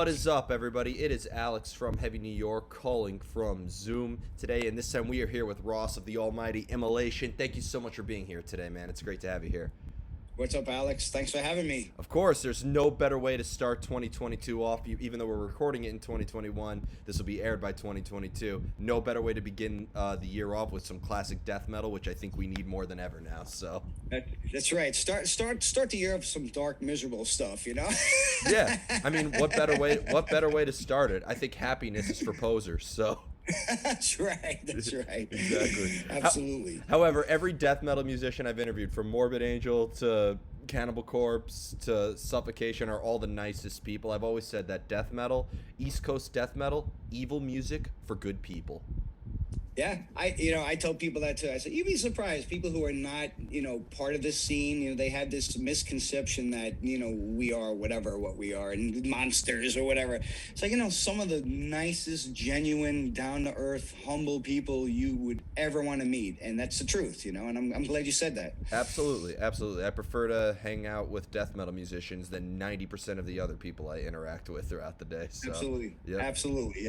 What is up, everybody? It is Alex from Heavy New York calling from Zoom today, and this time we are here with Ross of the almighty Immolation. Thank you so much for being here today, man. It's great to have you here. What's up, Alex? Thanks for having me. Of course, there's no better way to start 2022 off, even though we're recording it in 2021. This will be aired by 2022. No better way to begin the year off with some classic death metal, which I think we need more than ever now. So That's right. Start the year with some dark, miserable stuff. yeah, I mean, what better way? What better way to start it? I think happiness is for posers. So. That's right. Exactly. Absolutely. However, every death metal musician I've interviewed, from Morbid Angel to Cannibal Corpse to Suffocation, are all the nicest people. I've always said that death metal, East Coast death metal, evil music for good people. Yeah, I tell people that too. I said, you'd be surprised. People who are not, part of this scene, they have this misconception that, we are what we are, and monsters or whatever. It's like, some of the nicest, genuine, down-to-earth, humble people you would ever want to meet. And that's the truth, and I'm glad you said that. Absolutely. I prefer to hang out with death metal musicians than 90% of the other people I interact with throughout the day. So, Absolutely. Yep.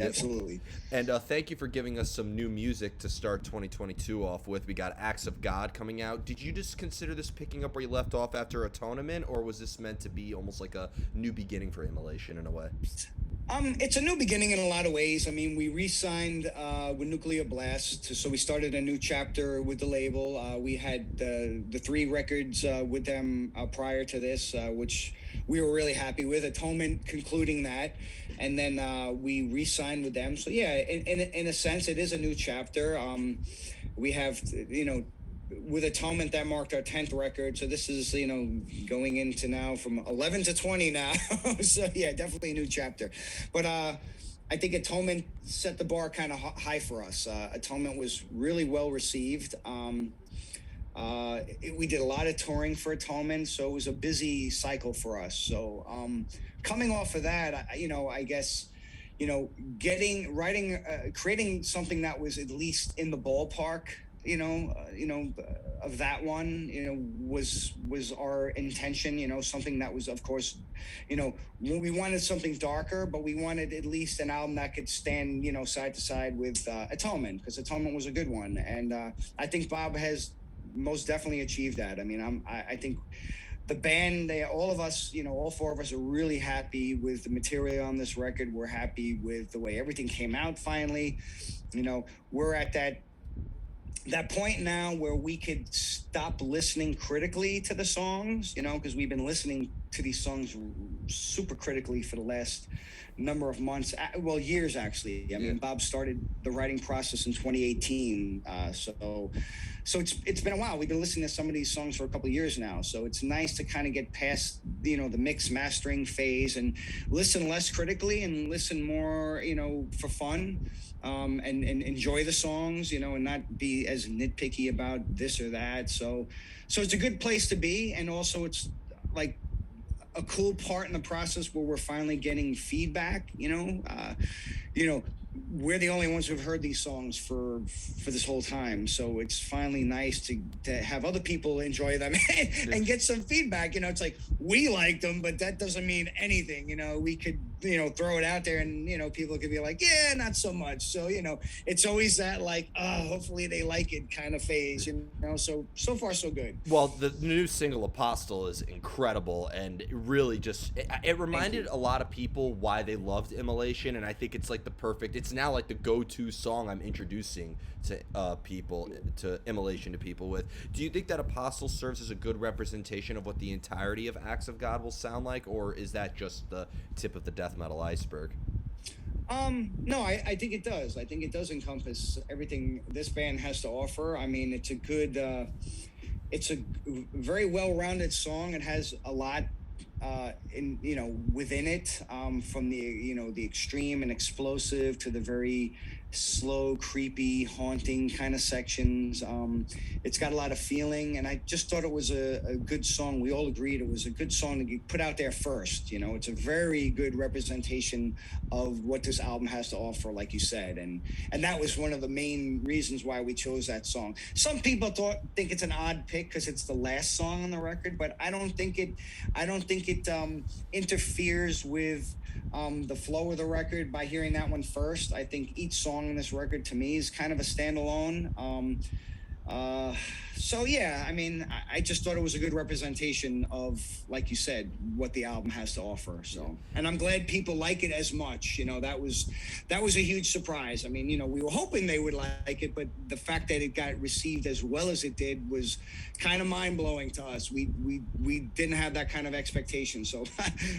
Absolutely. And thank you for giving us some new music to start 2022 off with. We got Acts of God coming out. Did you just consider this picking up where you left off after Atonement, or was this meant to be almost like a new beginning for Immolation in a way? It's a new beginning in a lot of ways. I mean, we re-signed with Nuclear Blast, so we started a new chapter with the label. We had the 3 records with them prior to this, which we were really happy with. Atonement concluding that, and then we re-signed with them. So yeah, in a sense, it is a new chapter. We have, with Atonement, that marked our 10th record. So this is, going into now from 11 to 20 now. So yeah, definitely a new chapter. But I think Atonement set the bar kind of high for us. Atonement was really well received. We did a lot of touring for Atonement, so it was a busy cycle for us. So coming off of that, I guess, creating something that was at least in the ballpark, of that one, was our intention, something that was, of course, we wanted something darker, but we wanted at least an album that could stand, side to side with Atonement, because Atonement was a good one. And I think Bob has most definitely achieved that. I mean, I think the band, all of us, all 4 of us are really happy with the material on this record. We're happy with the way everything came out finally. We're at that point now where we could stop listening critically to the songs, because we've been listening to these songs super critically for the last number of months, years actually. I mean, Bob started the writing process in 2018, so it's been a while. We've been listening to some of these songs for a couple of years now, so it's nice to kind of get past the mix mastering phase and listen less critically and listen more for fun, and enjoy the songs, and not be as nitpicky about this or that. So it's a good place to be, and also it's like a cool part in the process where we're finally getting feedback. We're the only ones who've heard these songs for this whole time, so it's finally nice to have other people enjoy them and get some feedback. It's like, we liked them, but that doesn't mean anything. We could throw it out there, and people could be like, yeah, not so much. So it's always that like, hopefully they like it kind of phase. So far so good. Well, the new single Apostle is incredible, and it really it reminded a lot of people why they loved Immolation, and I think it's like it's now like the go-to song I'm introducing to people, to Immolation, to people with. Do you think that Apostle serves as a good representation of what the entirety of Acts of God will sound like, or is that just the tip of the death metal iceberg? No, I think it does. I think it does encompass everything this band has to offer. I mean, it's a very well-rounded song. It has a lot within it, from the extreme and explosive to the very slow, creepy, haunting kind of sections. It's got a lot of feeling, and I just thought it was a good song. We all agreed it was a good song to get put out there first. You know, it's a very good representation of what this album has to offer, like you said, and that was one of the main reasons why we chose that song. Some people think it's an odd pick because it's the last song on the record, but I don't think it. Interferes with the flow of the record by hearing that one first. I think each song in this record to me is kind of a standalone. Uh, so yeah, I mean, I just thought it was a good representation of, like you said, what the album has to offer. So, and I'm glad people like it as much. You know, that was a huge surprise. I mean, you know, we were hoping they would like it, but the fact that it got received as well as it did was kind of mind blowing to us. We didn't have that kind of expectation. So,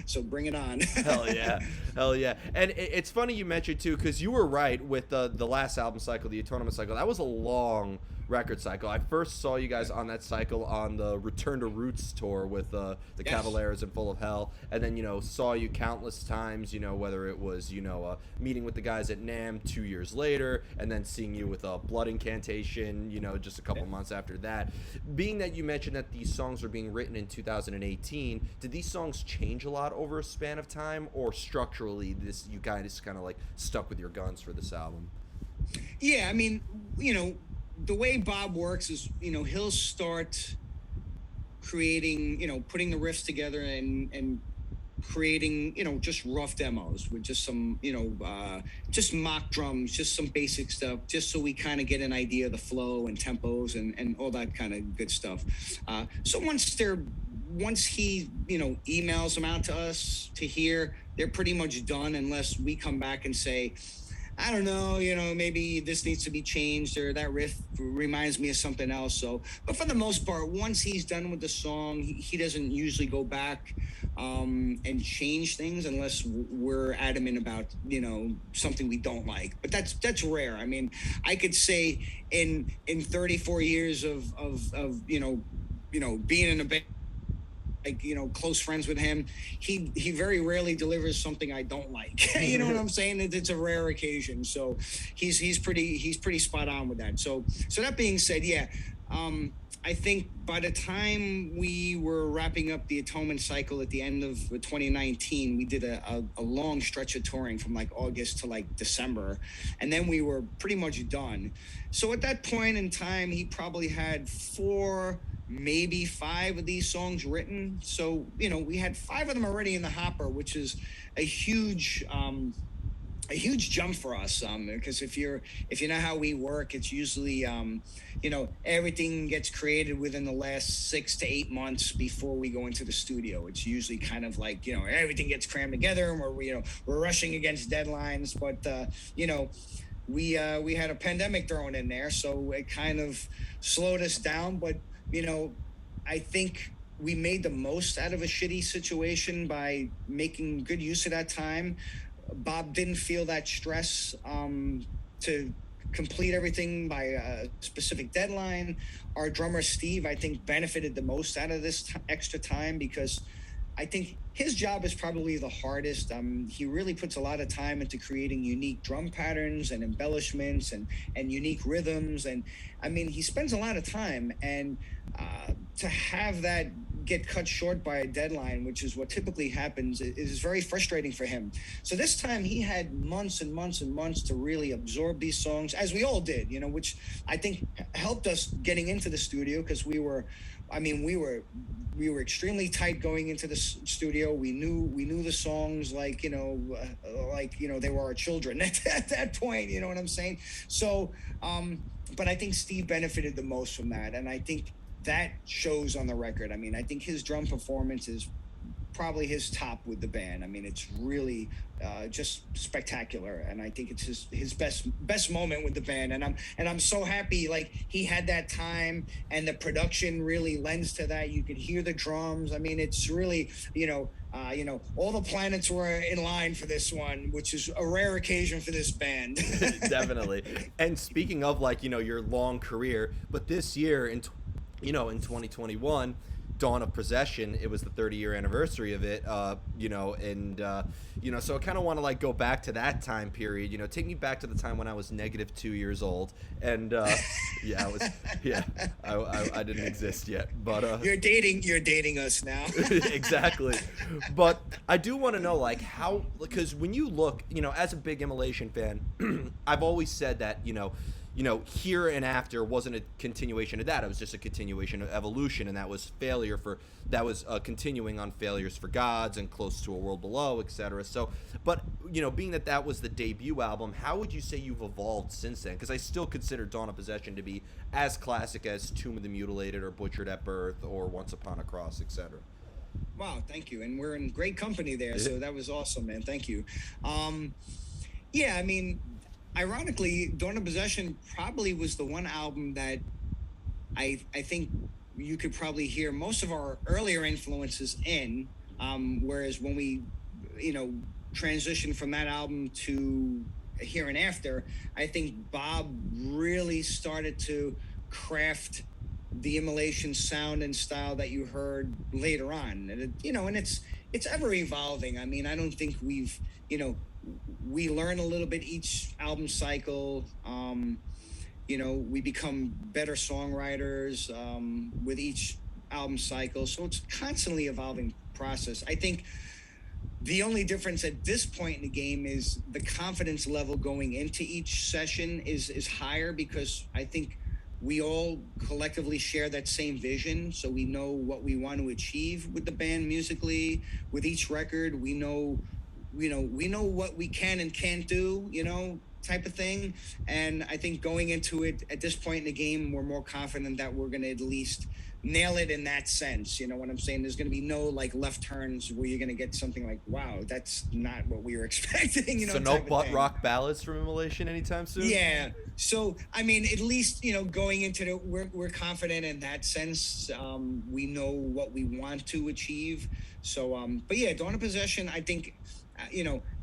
so bring it on. Hell yeah, hell yeah. And it's funny you mentioned too, because you were right with the last album cycle, the Atonement cycle. That was a long record cycle. I first saw you guys on that cycle on the Return to Roots tour with the yes. Cavaleras and Full of Hell, and then, you know, saw you countless times, you know, whether it was, you know, meeting with the guys at NAMM 2 years later, and then seeing you with a Blood Incantation, you know, just a couple months after that. Being that you mentioned that these songs were being written in 2018, did these songs change a lot over a span of time, or structurally this you guys kind of like stuck with your guns for this album? Yeah, I mean, you know, the way Bob works is, you know, he'll start creating, you know, putting the riffs together and creating, you know, just rough demos with just some, you know, just mock drums, just some basic stuff, just so we kind of get an idea of the flow and tempos and all that kind of good stuff. So once he, you know, emails them out to us to hear, they're pretty much done unless we come back and say, I don't know, you know, maybe this needs to be changed, or that riff reminds me of something else. So, but for the most part, once he's done with the song, he doesn't usually go back and change things unless we're adamant about, you know, something we don't like. But that's rare. I mean, I could say in 34 years of you know being in a band, like, you know, close friends with him, he very rarely delivers something I don't like. You know what I'm saying? It's a rare occasion. So he's pretty spot on with that. So that being said, yeah, I think by the time we were wrapping up the Atonement cycle at the end of 2019, we did a long stretch of touring from like August to like December, and then we were pretty much done. So at that point in time, he probably had 4, maybe 5 of these songs written. So, you know, we had 5 of them already in the hopper, which is a huge jump for us, because if you know how we work, it's usually you know, everything gets created within the last 6 to 8 months before we go into the studio. It's usually kind of like, you know, everything gets crammed together and we're rushing against deadlines. But you know, we had a pandemic thrown in there, so it kind of slowed us down. But, you know, I think we made the most out of a shitty situation by making good use of that time. Bob didn't feel that stress to complete everything by a specific deadline. Our drummer, Steve, I think benefited the most out of this extra time, because I think his job is probably the hardest. He really puts a lot of time into creating unique drum patterns and embellishments and unique rhythms. And I mean, he spends a lot of time, and to have that get cut short by a deadline, which is what typically happens, is very frustrating for him. So this time he had months and months and months to really absorb these songs, as we all did, you know, which I think helped us getting into the studio, because we were extremely tight going into the studio. We knew the songs like, you know, they were our children at that point, you know what I'm saying? So, but I think Steve benefited the most from that. And I think that shows on the record. I mean, I think his drum performance is probably his top with the band. I mean, it's really just spectacular, and I think it's his best moment with the band. And I'm so happy, like, he had that time, and the production really lends to that. You could hear the drums. I mean, it's really, you know, all the planets were in line for this one, which is a rare occasion for this band. Definitely. And speaking of, like, you know, your long career, but this year in 2021, Dawn of Possession, it was the 30-year anniversary of it, so I kind of want to like go back to that time period, take me back to the time when I was negative 2 years old, and yeah, I was, yeah, I didn't exist yet, but you're dating us now. exactly. But I do want to know, like, how, because when you look, as a big Immolation fan, I've always said that, Here and After wasn't a continuation of that. It was just a continuation of Evolution, and that was continuing on Failures for Gods and Close to a World Below, etc. So, but, being that that was the debut album, how would you say you've evolved since then? Because I still consider Dawn of Possession to be as classic as Tomb of the Mutilated or Butchered at Birth or Once Upon a Cross, etc. Wow, thank you. And we're in great company there, so that was awesome, man. Thank you. Yeah, I mean, ironically, Dawn of Possession probably was the one album that I think you could probably hear most of our earlier influences in. Whereas when we, transitioned from that album to Here and After, I think Bob really started to craft the Immolation sound and style that you heard later on. And it's ever evolving. I mean, I don't think we learn a little bit each album cycle. We become better songwriters with each album cycle. So it's constantly evolving process. I think the only difference at this point in the game is the confidence level going into each session is higher, because I think we all collectively share that same vision. So we know what we want to achieve with the band musically. With each record, we know what we can and can't do, type of thing. And I think going into it at this point in the game, we're more confident that we're going to at least nail it in that sense. You know what I'm saying? There's going to be no like left turns where you're going to get something like, wow, that's not what we were expecting. So no butt rock ballads from Immolation anytime soon? Yeah. So, I mean, at least, going into we're confident in that sense. We know what we want to achieve. So, but yeah, Dawn of Possession, I think,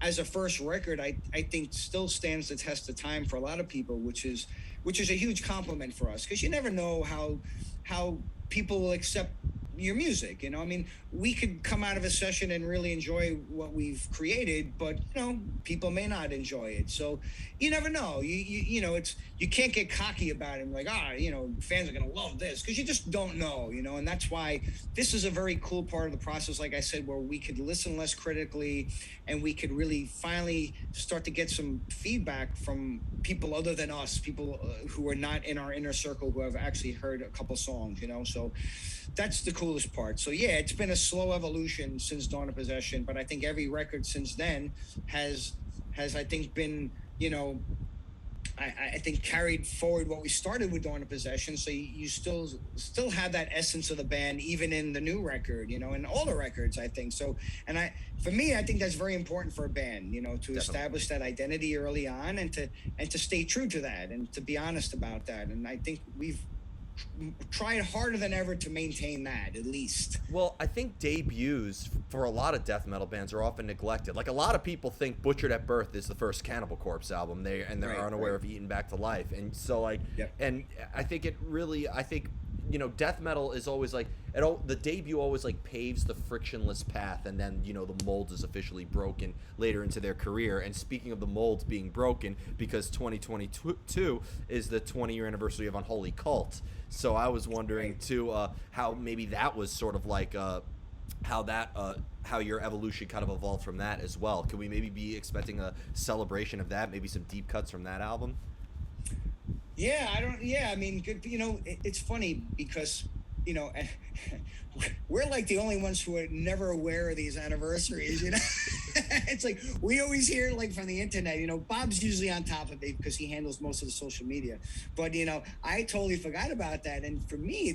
as a first record, I think still stands the test of time for a lot of people, which is a huge compliment for us, because you never know how people will accept your music. I mean, we could come out of a session and really enjoy what we've created, but people may not enjoy it. So you never know. You can't get cocky about it and like, fans are gonna love this, because you just don't know. And that's why this is a very cool part of the process, like I said, where we could listen less critically and we could really finally start to get some feedback from people other than us, people who are not in our inner circle, who have actually heard a couple songs. So that's the coolest part. So yeah, it's been a slow evolution since Dawn of Possession, but I think every record since then has I think been, I think carried forward what we started with Dawn of Possession. So you still have that essence of the band, even in the new record, and all the records, I think. So, and for me, I think that's very important for a band, to Definitely. Establish that identity early on and to stay true to that and to be honest about that. And I think we've tried harder than ever to maintain that, at least. Well, I think debuts for a lot of death metal bands are often neglected. Like, a lot of people think Butchered at Birth is the first Cannibal Corpse album. They're unaware of Eaten Back to Life. And so, like, yep. And I think death metal is always like, the debut always like paves the frictionless path, and then the mold is officially broken later into their career. And speaking of the mold being broken, because 2022 is the 20-year anniversary of Unholy Cult, so I was wondering too how maybe that was sort of like how your evolution kind of evolved from that as well. Can we maybe be expecting a celebration of that? Maybe some deep cuts from that album? Yeah, I mean, good. It's funny because, we're like the only ones who are never aware of these anniversaries, It's like, we always hear like from the internet, Bob's usually on top of it because he handles most of the social media. But, I totally forgot about that. And for me,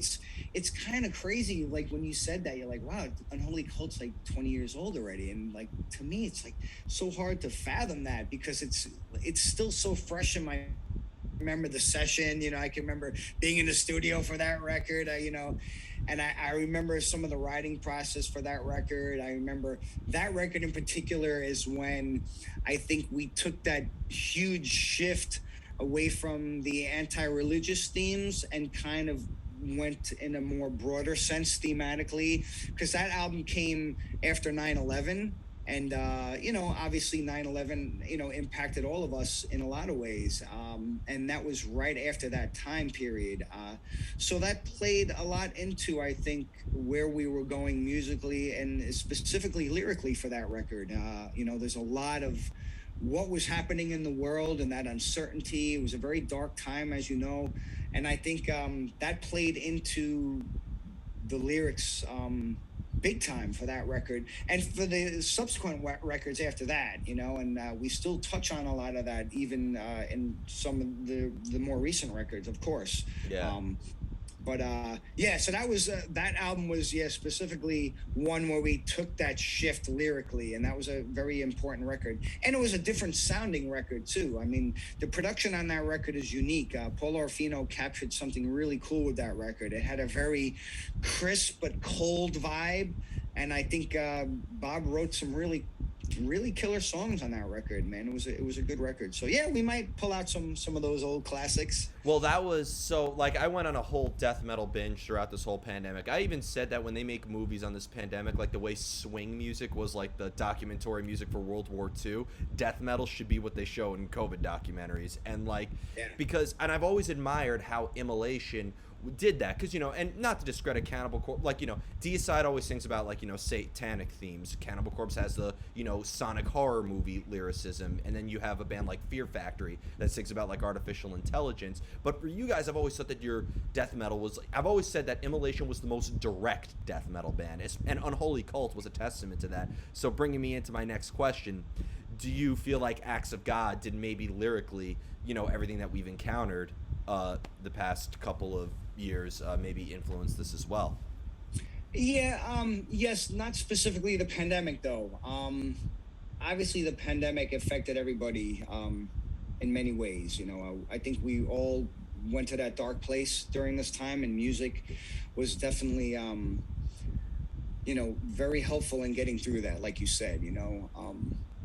it's kind of crazy. Like when you said that, you're like, wow, Unholy Cult's like 20 years old already. And like, to me, it's like so hard to fathom that, because it's still so fresh in my remember the session. I can remember being in the studio for that record, and I remember some of the writing process for that record. I remember that record in particular is when I think we took that huge shift away from the anti-religious themes and kind of went in a more broader sense thematically, because that album came after 9/11. And obviously 9/11 impacted all of us in a lot of ways, and that was right after that time period. So that played a lot into, I think, where we were going musically and specifically lyrically for that record. There's a lot of what was happening in the world and that uncertainty. It was a very dark time, as you know, and I think that played into the lyrics big time for that record and for the subsequent records after that, and we still touch on a lot of that even in some of the more recent records, of course. Yeah. But yeah, so that album was, yeah, specifically one where we took that shift lyrically, and that was a very important record. And it was a different sounding record too. I mean, the production on that record is unique. Paul Orfino captured something really cool with that record. It had a very crisp but cold vibe, and I think Bob wrote some really killer songs on that record, man. It was a good record. So yeah, we might pull out some of those old classics. Well, that was so, like, I went on a whole death metal binge throughout this whole pandemic. I even said that when they make movies on this pandemic, like the way swing music was like the documentary music for World War II, death metal should be what they show in COVID documentaries. And like, Yeah. and I've always admired how Immolation did that, because and not to discredit Cannibal Corpse, like Deicide always sings about like satanic themes. Cannibal Corpse has the sonic horror movie lyricism, and then you have a band like Fear Factory that sings about like artificial intelligence. But for you guys, I've always thought that your death metal was, I've always said that Immolation was the most direct death metal band, and Unholy Cult was a testament to that. So bringing me into my next question, do you feel like Acts of God did maybe lyrically everything that we've encountered the past couple of years maybe influenced this as well? Yeah, yes, not specifically the pandemic though. Obviously the pandemic affected everybody in many ways. I think we all went to that dark place during this time, and music was definitely very helpful in getting through that, like you said.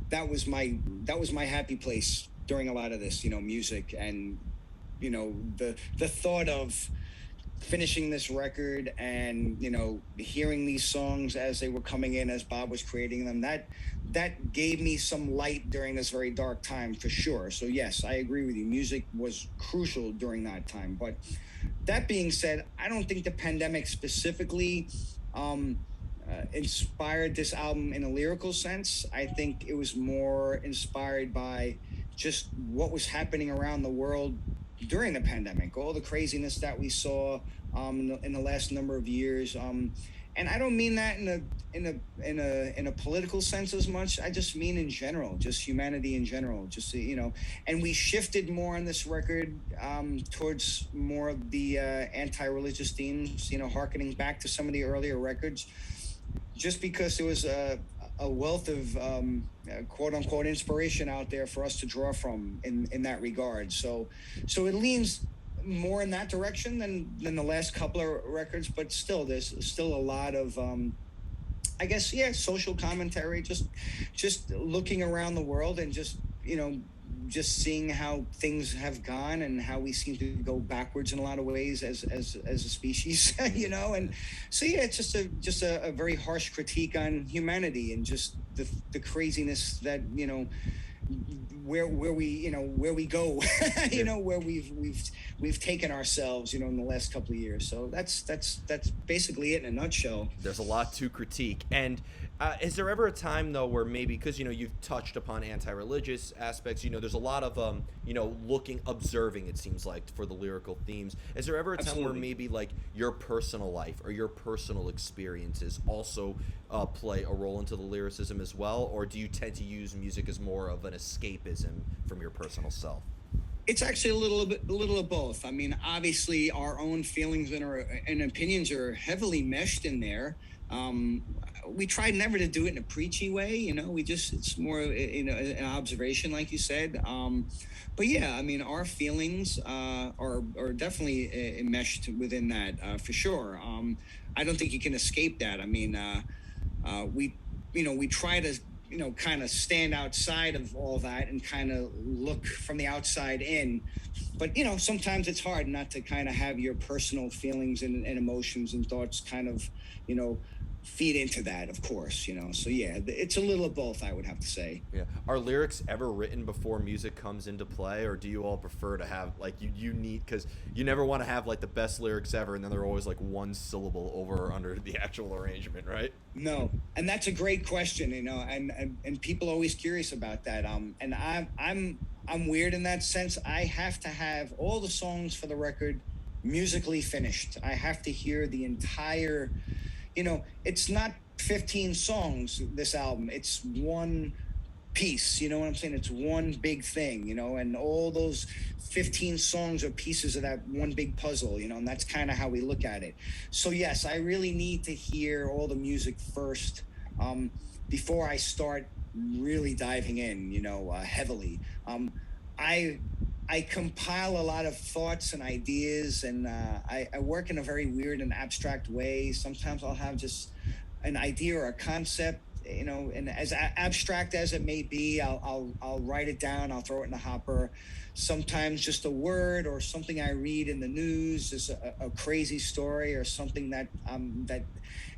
That was my happy place during a lot of this, music, and the thought of finishing this record and hearing these songs as they were coming in, as Bob was creating them, that gave me some light during this very dark time, for sure. So yes, I agree with you, music was crucial during that time. But that being said, I don't think the pandemic specifically inspired this album in a lyrical sense. I think it was more inspired by just what was happening around the world during the pandemic, all the craziness that we saw in the last number of years, and I don't mean that in a political sense as much. I just mean in general, just humanity in general. Just and we shifted more on this record towards more of the anti-religious themes, harkening back to some of the earlier records, just because there was a wealth of quote unquote inspiration out there for us to draw from in that regard. So it leans more in that direction than the last couple of records, but still there's still a lot of I guess, yeah, social commentary, just looking around the world and just seeing how things have gone and how we seem to go backwards in a lot of ways as a species, and so yeah, it's just a very harsh critique on humanity and just the craziness that where we go, where we've taken ourselves, in the last couple of years. So that's basically it in a nutshell. There's a lot to critique. And is there ever a time though where maybe, because you've touched upon anti-religious aspects, there's a lot of observing, it seems like, for the lyrical themes. Is there ever a time Absolutely. where maybe like your personal life or your personal experiences also play a role into the lyricism as well, or do you tend to use music as more of an escapism from your personal self? It's actually a little of both. I mean, obviously, our own feelings and opinions are heavily meshed in there. We try never to do it in a preachy way. It's more an observation, like you said. But yeah, I mean, our feelings are definitely enmeshed within that, for sure. I don't think you can escape that. I mean, we try to kind of stand outside of all that and kind of look from the outside in. But sometimes it's hard not to kind of have your personal feelings and emotions and thoughts kind of you know feed into that, of course. So yeah, it's a little of both, I would have to say. Yeah. Are lyrics ever written before music comes into play, or do you all prefer to have like you need, because you never want to have like the best lyrics ever and then they're always like one syllable over or under the actual arrangement, right? No, and that's a great question, and people are always curious about that. And I'm weird in that sense. I have to have all the songs for the record musically finished. I have to hear the entire. It's not 15 songs, this album. It's one piece, you know what I'm saying? It's one big thing, and all those 15 songs are pieces of that one big puzzle, and that's kind of how we look at it. So yes, I really need to hear all the music first, before I start really diving in, heavily. I I compile a lot of thoughts and ideas, and I work in a very weird and abstract way. Sometimes I'll have just an idea or a concept, and as abstract as it may be, I'll write it down. I'll throw it in the hopper. Sometimes just a word or something I read in the news is a crazy story or something that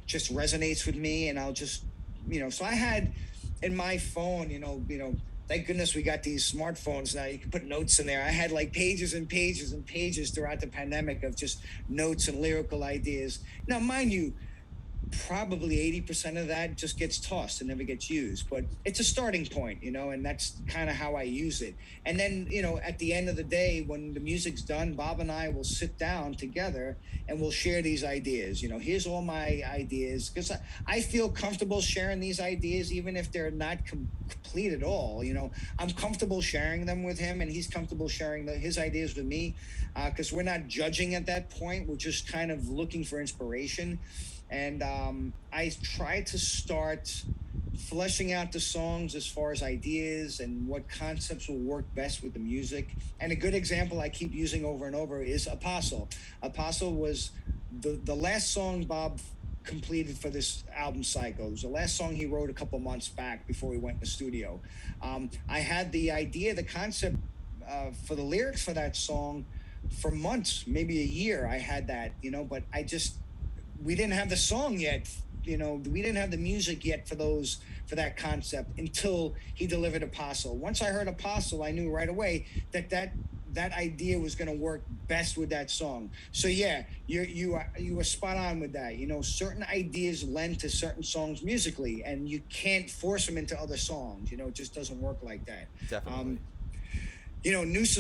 just resonates with me, and I'll just, So I had in my phone, thank goodness we got these smartphones now. You can put notes in there. I had like pages and pages and pages throughout the pandemic of just notes and lyrical ideas. Now, mind you, probably 80% of that just gets tossed and never gets used, but it's a starting point, and that's kind of how I use it. And then, at the end of the day, when the music's done, Bob and I will sit down together and we'll share these ideas. Here's all my ideas, because I feel comfortable sharing these ideas, even if they're not complete at all. I'm comfortable sharing them with him, and he's comfortable sharing his ideas with me, because we're not judging at that point. We're just kind of looking for inspiration. And I try to start fleshing out the songs as far as ideas and what concepts will work best with the music. And a good example I keep using over and over is Apostle. Apostle was the last song Bob completed for this album cycle. It was the last song he wrote a couple months back before we went in the studio. I had the idea, the concept for the lyrics for that song for months, maybe a year. I had that, but we didn't have the song yet, we didn't have the music yet for that concept until he delivered Apostle. Once I heard Apostle, I knew right away that idea was going to work best with that song. So yeah, you were spot on with that. Certain ideas lend to certain songs musically, and you can't force them into other songs. It just doesn't work like that. Definitely. Noose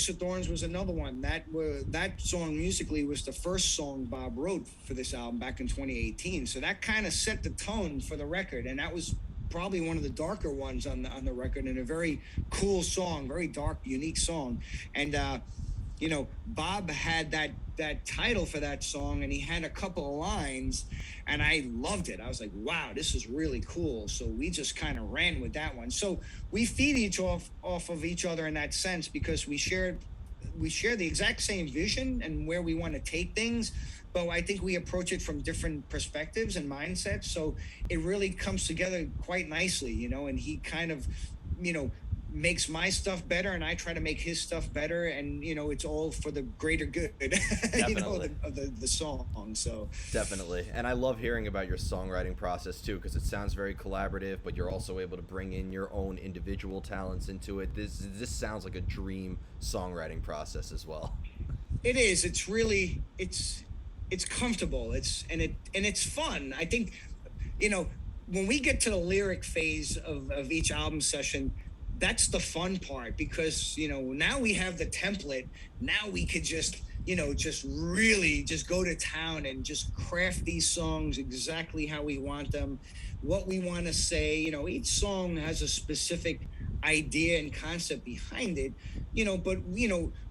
of Thorns was another one. That song musically was the first song Bob wrote for this album back in 2018. So that kind of set the tone for the record, and that was probably one of the darker ones on the record, and a very cool song, very dark, unique song. And Bob had that title for that song, and he had a couple of lines, and I loved it. I was like, wow, this is really cool. So we just kind of ran with that one. So we feed off of each other in that sense, because we share the exact same vision and where we want to take things, but I think we approach it from different perspectives and mindsets. So it really comes together quite nicely, and he kind of, makes my stuff better, and I try to make his stuff better, and it's all for the greater good of the song. So definitely. And I love hearing about your songwriting process too, because it sounds very collaborative, but you're also able to bring in your own individual talents into it. This sounds like a dream songwriting process as well. It is. It's really it's comfortable. It's fun. I think when we get to the lyric phase of each album session, that's the fun part, because now we have the template. Now we could just really just go to town and just craft these songs exactly how we want them, what we want to say. Each song has a specific idea and concept behind it, but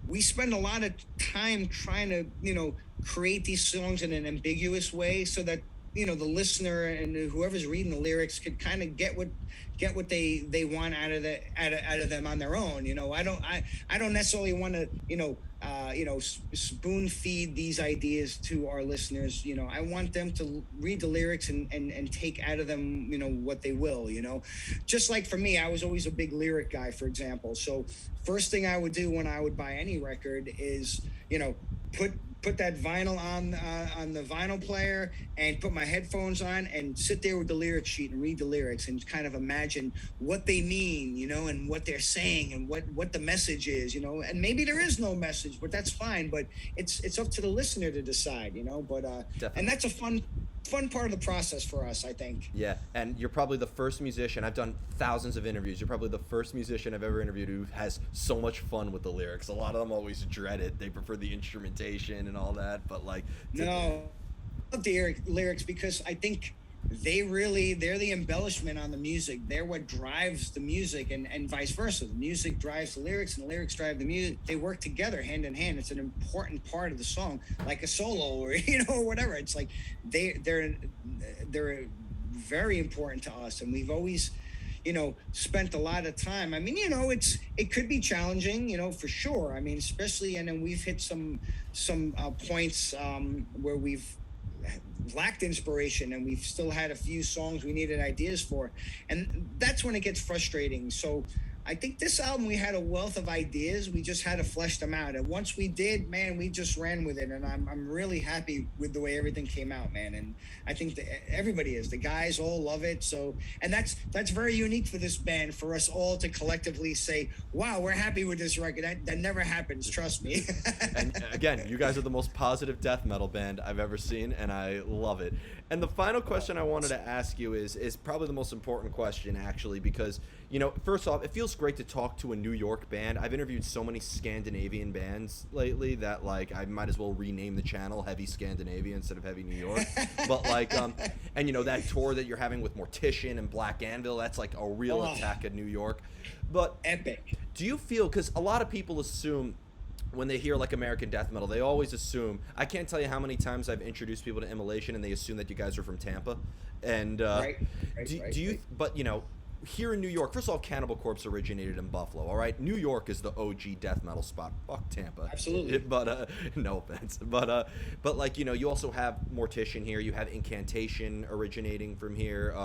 we spend a lot of time trying to create these songs in an ambiguous way, so that the listener and whoever's reading the lyrics could kind of get what they want out of them on their own. I don't necessarily want to spoon feed these ideas to our listeners. I want them to read the lyrics and take out of them what they will. Just like for me, I was always a big lyric guy, for example. So first thing I would do when I would buy any record is put that vinyl on the vinyl player and put my headphones on and sit there with the lyric sheet and read the lyrics and kind of imagine what they mean, and what they're saying and what the message is, and maybe there is no message, but that's fine. But it's up to the listener to decide, but and that's a fun part of the process for us, I think. Yeah, and you're probably the first musician. I've done thousands of interviews. You're probably the first musician I've ever interviewed who has so much fun with the lyrics. A lot of them always dread it. They prefer the instrumentation and all that, but no, I love the lyrics because I think they're the embellishment on the music. They're what drives the music, and vice versa. The music drives the lyrics and the lyrics drive the music. They work together hand in hand. It's an important part of the song, like a solo or whatever. It's like they're very important to us, and we've always spent a lot of time. I mean, it could be challenging, for sure. I mean, especially, and then we've hit some points where we've lacked inspiration, and we've still had a few songs we needed ideas for, and that's when it gets frustrating. So I think this album, we had a wealth of ideas. We just had to flesh them out. And once we did, man, we just ran with it. And I'm really happy with the way everything came out, man. And I think that everybody is. The guys all love it. So, and that's very unique for this band, for us all to collectively say, wow, we're happy with this record. That never happens, trust me. And again, you guys are the most positive death metal band I've ever seen, and I love it. And the final question I wanted to ask you is probably the most important question, actually, because, first off, it feels great to talk to a New York band. I've interviewed so many Scandinavian bands lately that, I might as well rename the channel Heavy Scandinavia instead of Heavy New York. But, and, that tour that you're having with Mortician and Black Anvil, that's, a real attack at New York. But epic. Do you feel, because a lot of people assume, when they hear American death metal, they always assume, I can't tell you how many times I've introduced people to Immolation and they assume that you guys are from Tampa. And but here in New York, first of all, Cannibal Corpse originated in Buffalo, all right? New York is the OG death metal spot. Fuck Tampa. Absolutely. But, no offense. But you also have Mortician here. You have Incantation originating from here.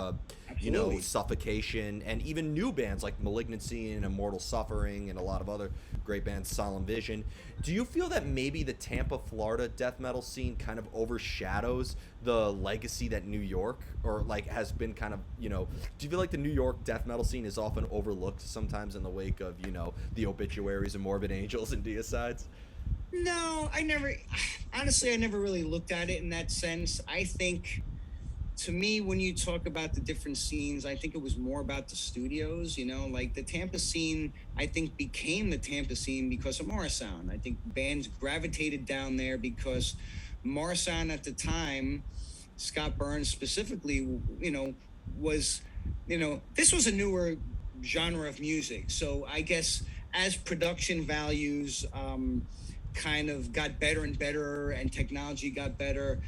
Suffocation, and even new bands like Malignancy and Immortal Suffering and a lot of other great bands, Solemn Vision. Do you feel that maybe the Tampa, Florida death metal scene kind of overshadows the legacy that New York, or has been kind of, do you feel like the New York death metal scene is often overlooked sometimes in the wake of, the Obituaries and Morbid Angels and Deicides? No, I never really looked at it in that sense. I think, to me, when you talk about the different scenes, I think it was more about the studios, the Tampa scene, I think, became the Tampa scene because of Morrisound. I think bands gravitated down there because Morrisound at the time, Scott Burns specifically, was, this was a newer genre of music. So I guess as production values kind of got better and better and technology got better,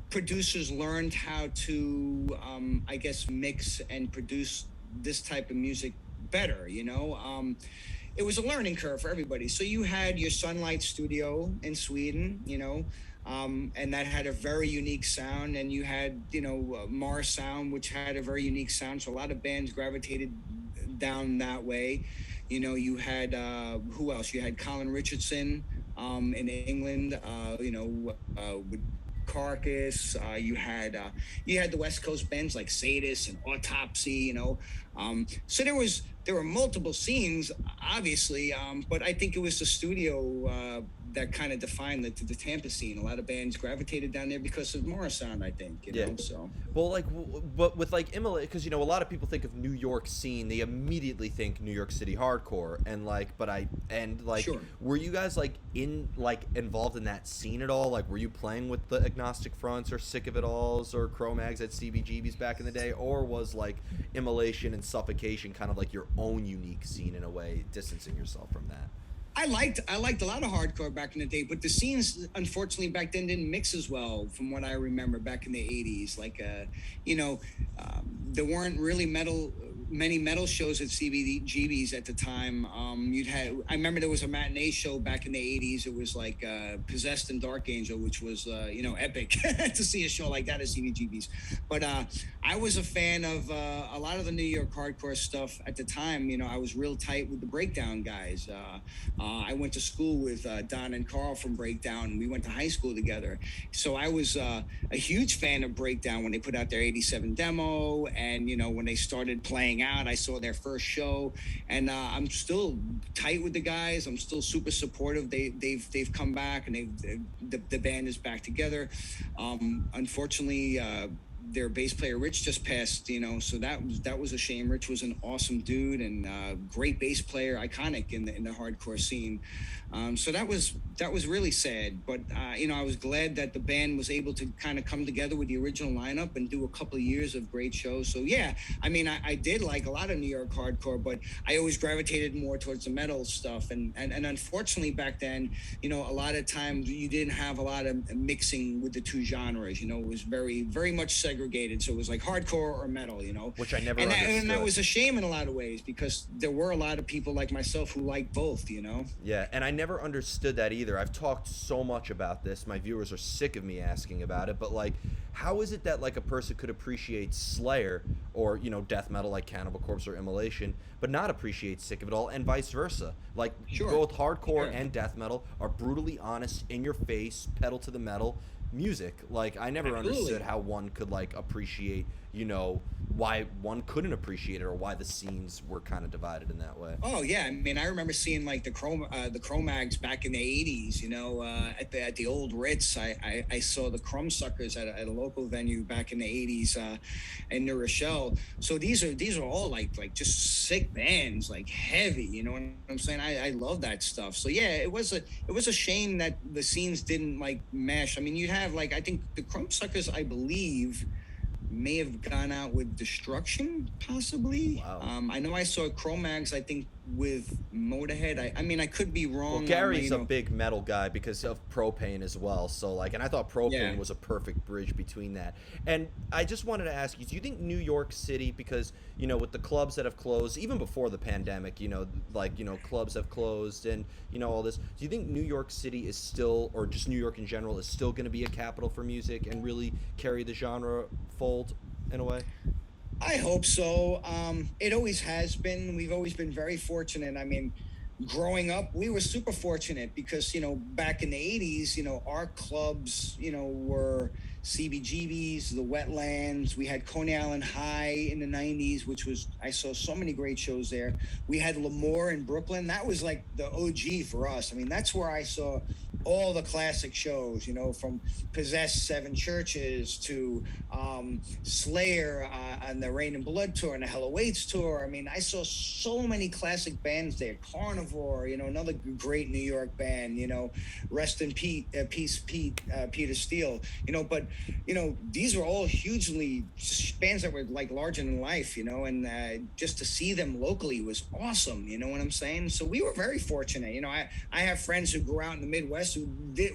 producers learned how to, mix and produce this type of music better, It was a learning curve for everybody. So you had your Sunlight Studio in Sweden, and that had a very unique sound. And you had, Mars Sound, which had a very unique sound. So a lot of bands gravitated down that way. You had, who else? You had Colin Richardson in England, with Carcass. You had the West Coast bands like Sadist and Autopsy, so there were multiple scenes, obviously, but I think it was the studio that kind of defined the Tampa scene. A lot of bands gravitated down there because of Morrisound, I think, you know, so. Well, but with Immolation, because, a lot of people think of New York scene, they immediately think New York City hardcore, and sure. Were you guys involved in that scene at all? Were you playing with the Agnostic Fronts or Sick of It Alls or Cro-Mags at CBGB's back in the day, or was Immolation and Suffocation kind of your own unique scene in a way, distancing yourself from that? I liked a lot of hardcore back in the day, but the scenes unfortunately back then didn't mix as well from what I remember back in the 80s. Like you know, there weren't really many metal shows at CBGBs at the time. I remember there was a matinee show back in the 80s. It was like Possessed and Dark Angel, which was epic to see a show like that at CBGBs. But I was a fan of a lot of the New York hardcore stuff at the time. I was real tight with the Breakdown guys. I went to school with Don and Carl from Breakdown. We went to high school together. So I was a huge fan of Breakdown when they put out their 87 demo. And, when they started playing out, I saw their first show. And I'm still tight with the guys. I'm still super supportive. They've come back and the band is back together. Unfortunately, their bass player Rich just passed, so that was a shame. Rich was an awesome dude and great bass player, iconic in the hardcore scene. So that was really sad, but I was glad that the band was able to kind of come together with the original lineup and do a couple of years of great shows. So yeah, I did like a lot of New York hardcore, but I always gravitated more towards the metal stuff. And unfortunately back then, a lot of times you didn't have a lot of mixing with the two genres. It was very, very much segregated. So it was like hardcore or metal, Which I never understood. And that was a shame in a lot of ways because there were a lot of people like myself who liked both, Yeah, and I never understood that either. I've talked so much about this. My viewers are sick of me asking about it, but like, how is it that like a person could appreciate Slayer or, death metal like Cannibal Corpse or Immolation, but not appreciate Sick of It All, and vice versa? Like, sure. Both hardcore and death metal are brutally honest, in your face, pedal to the metal music. Like, I never understood how one could like appreciate, why one couldn't appreciate it or why the scenes were kind of divided in that way. Oh yeah, I remember seeing like the Cro-Mags back in the 80s, at the old Ritz. I saw the Crumbsuckers at a local venue back in the 80s in New Rochelle. So these are all like just sick bands, like heavy, you know what I'm saying? I love that stuff. So yeah, it was a shame that the scenes didn't like mesh. You'd have like, I think the Crumbsuckers, I believe, may have gone out with Destruction, possibly. Wow. I know I saw Cro-Mags, I think, with Motorhead. I could be wrong. Well, Gary's a big metal guy because of Propane as well. So like, and I thought Propane was a perfect bridge between that. And I just wanted to ask you, do you think New York City, because, with the clubs that have closed, even before the pandemic, clubs have closed and, all this, do you think New York City is still, or just New York in general, is still going to be a capital for music and really carry the genre fold in a way? I hope so. It always has been. We've always been very fortunate. Growing up, we were super fortunate because, back in the 80s, our clubs, were CBGBs, the Wetlands. We had Coney Island High in the 90s, I saw so many great shows there. We had Lemoore in Brooklyn. That was like the OG for us. That's where I saw all the classic shows, from Possessed Seven Churches to Slayer on the Rain and Blood tour and the Hell Awaits tour. I saw so many classic bands there. Carnivore, another great New York band, Rest in Peace, Peter Steele, but, these were all hugely bands that were like larger than life, and just to see them locally was awesome. You know what I'm saying? So we were very fortunate. I have friends who grew out in the Midwest who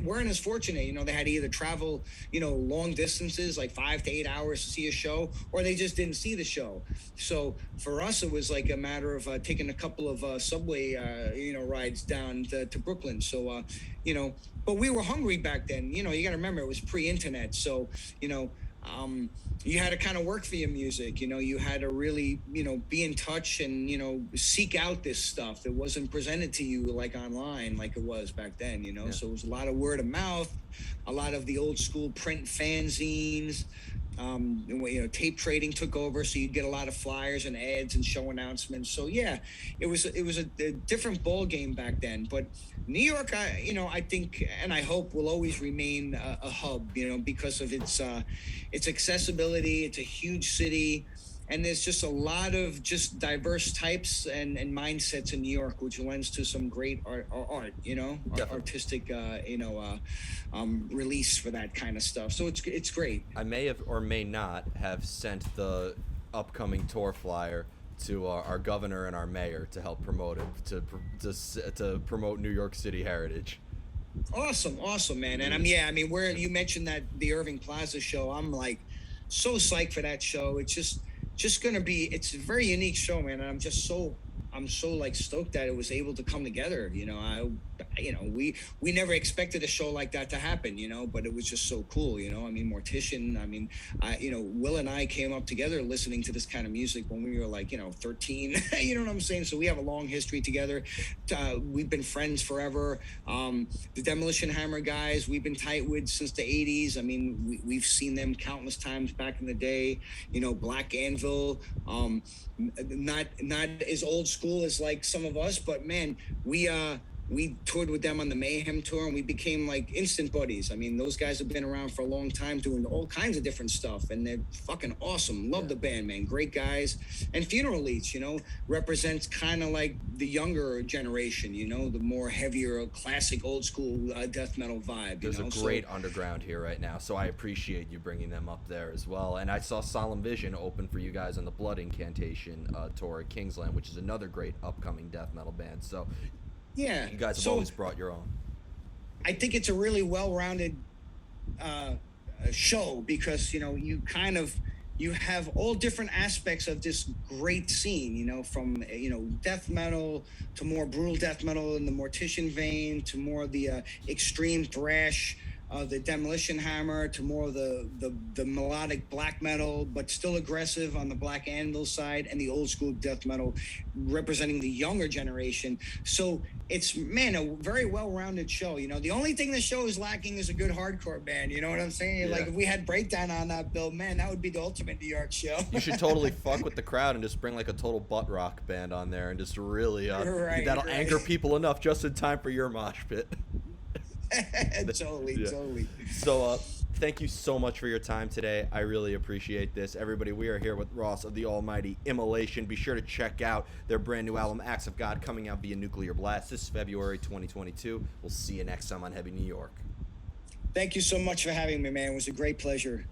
weren't as fortunate. They had to either travel, long distances, like 5 to 8 hours to see a show, or they just didn't see the show. So for us, it was like a matter of taking a couple of subway, rides down to Brooklyn. So, but we were hungry back then. You got to remember, it was pre-internet. So, you had to kind of work for your music. You had to really, be in touch and, seek out this stuff. It wasn't presented to you like online like it was back then, Yeah. So it was a lot of word of mouth, a lot of the old school print fanzines. Tape trading took over, so you'd get a lot of flyers and ads and show announcements. So yeah, it was a different ball game back then. But New York, I think and I hope will always remain a hub, because of its accessibility. It's a huge city, and there's just a lot of just diverse types and mindsets in New York, which lends to some great art, artistic, release for that kind of stuff. So it's great. I may have or may not have sent the upcoming tour flyer to our governor and our mayor to help promote it, to promote New York City heritage. Awesome, man. And I mean, where you mentioned that the Irving Plaza show, I'm like so psyched for that show. It's just gonna be, it's a very unique show, man. And I'm so like stoked that it was able to come together. We never expected a show like that to happen, but it was just so cool. I mean, Mortician. I mean, Will and I came up together listening to this kind of music when we were like 13. You know what I'm saying? So we have a long history together. We've been friends forever. The Demolition Hammer guys, we've been tight with since the '80s. I mean, we've seen them countless times back in the day. Black Anvil. Not as old school as like some of us, but man, we toured with them on the Mayhem tour, and we became like instant buddies. I mean, those guys have been around for a long time doing all kinds of different stuff, and they're fucking awesome. Love the band, man. Great guys. And Funeral Leech, represents kind of like the younger generation, the more heavier, classic, old school death metal vibe. There's a great underground here right now, so I appreciate you bringing them up there as well. And I saw Solemn Vision open for you guys on the Blood Incantation tour at Kingsland, which is another great upcoming death metal band. So yeah, you guys have always brought your own. I think it's a really well-rounded show because you have all different aspects of this great scene. From death metal to more brutal death metal in the Mortician vein to more of the extreme thrash. The Demolition Hammer to more of the melodic black metal, but still aggressive on the Black Anvil side, and the old school death metal representing the younger generation. So it's, man, a very well-rounded show. The only thing the show is lacking is a good hardcore band. You know what I'm saying? Yeah. Like if we had Breakdown on that bill, man, that would be the ultimate New York show. You should totally fuck with the crowd and just bring like a total butt rock band on there and just really that'll anger people enough just in time for your mosh pit. Totally. So thank you so much for your time today. I really appreciate this. Everybody, we are here with Ross of the almighty Immolation. Be sure to check out their brand new album, Acts of God, coming out via Nuclear Blast this February 2022. We'll see you next time on Heavy New York. Thank you so much for having me, man. It was a great pleasure.